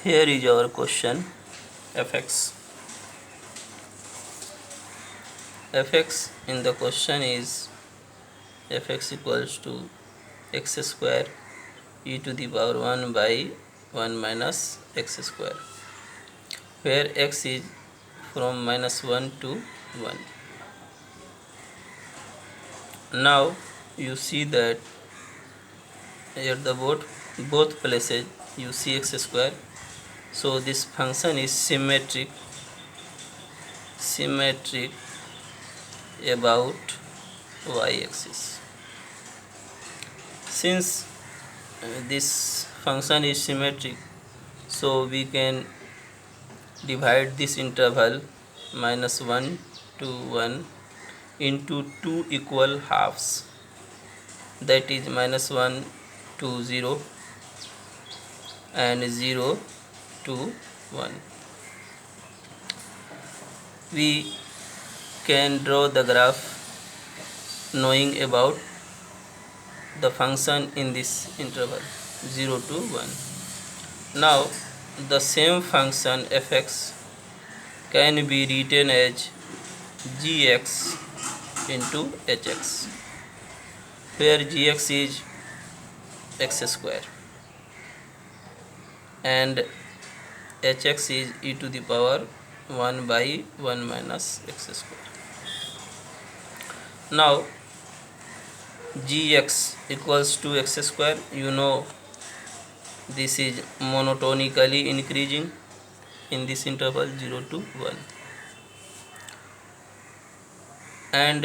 Here is our question. fx in the question is fx equals to x square e to the power 1 by 1 minus x square, where x is from -1 to 1. Now you see that at the both places you see x square, so this function is symmetric about y-axis. Since this function is symmetric, so we can divide this interval -1 to 1 into two equal halves, that is -1 to 0 and 0 to 1. We can draw the graph knowing about the function in this interval 0 to 1. Now the same function fx can be written as gx into hx, where gx is x square and hx is e to the power 1 by 1 minus x square. Now gx equals to x square, you know this is monotonically increasing in this interval 0 to 1, and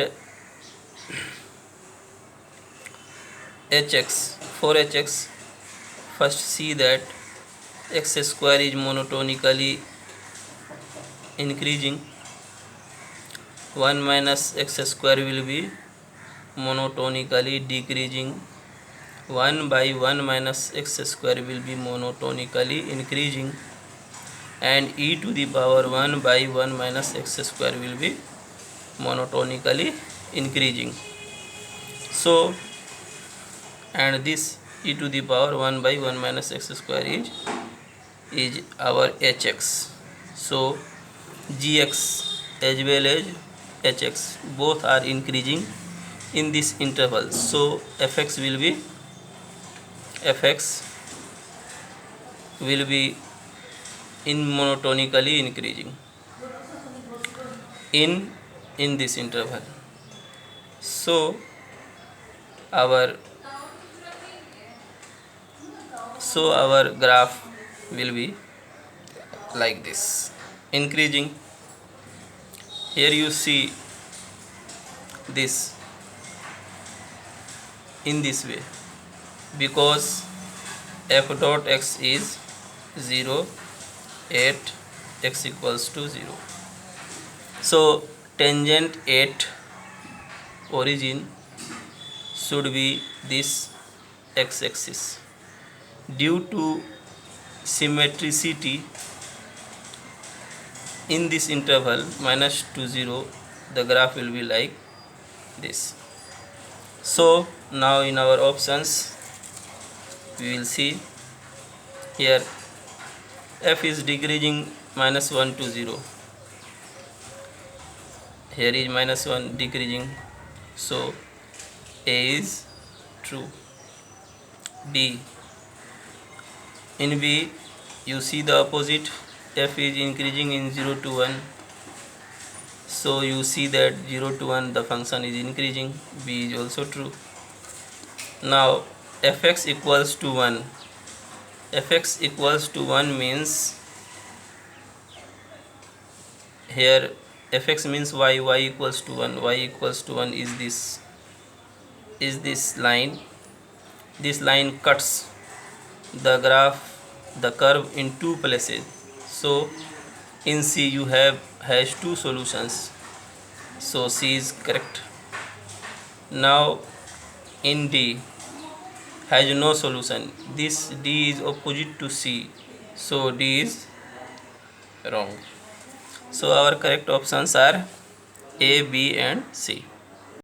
hx, for hx first see that x square is monotonically increasing, 1 minus x square will be monotonically decreasing, 1 by 1 minus x square will be monotonically increasing, and e to the power 1 by 1 minus x square will be monotonically increasing. So, and this e to the power 1 by 1 minus x square is our hx. So gx as well as hx both are increasing in this interval, so fx will be in monotonically increasing in this interval. So our graph will be like this, increasing. Here you see this in this way, because f dot x is 0 at x equals to 0. So tangent at origin should be this x-axis. Due to symmetricity in this interval -2 to 0, the graph will be like this. So now in our options we will see here f is decreasing -1 to 0, here is -1 decreasing, so A is true. B, in B you see the opposite, f is increasing in 0 to 1, so you see that 0 to 1 the function is increasing. B is also true. Now fx equals to 1. Fx equals to 1 means here fx means y equals to 1. Y equals to 1 is this line. This line cuts the curve in two places. So in C you has two solutions, so C is correct. Now in D has no solution. This D is opposite to C, so D is wrong. So our correct options are A, B and C.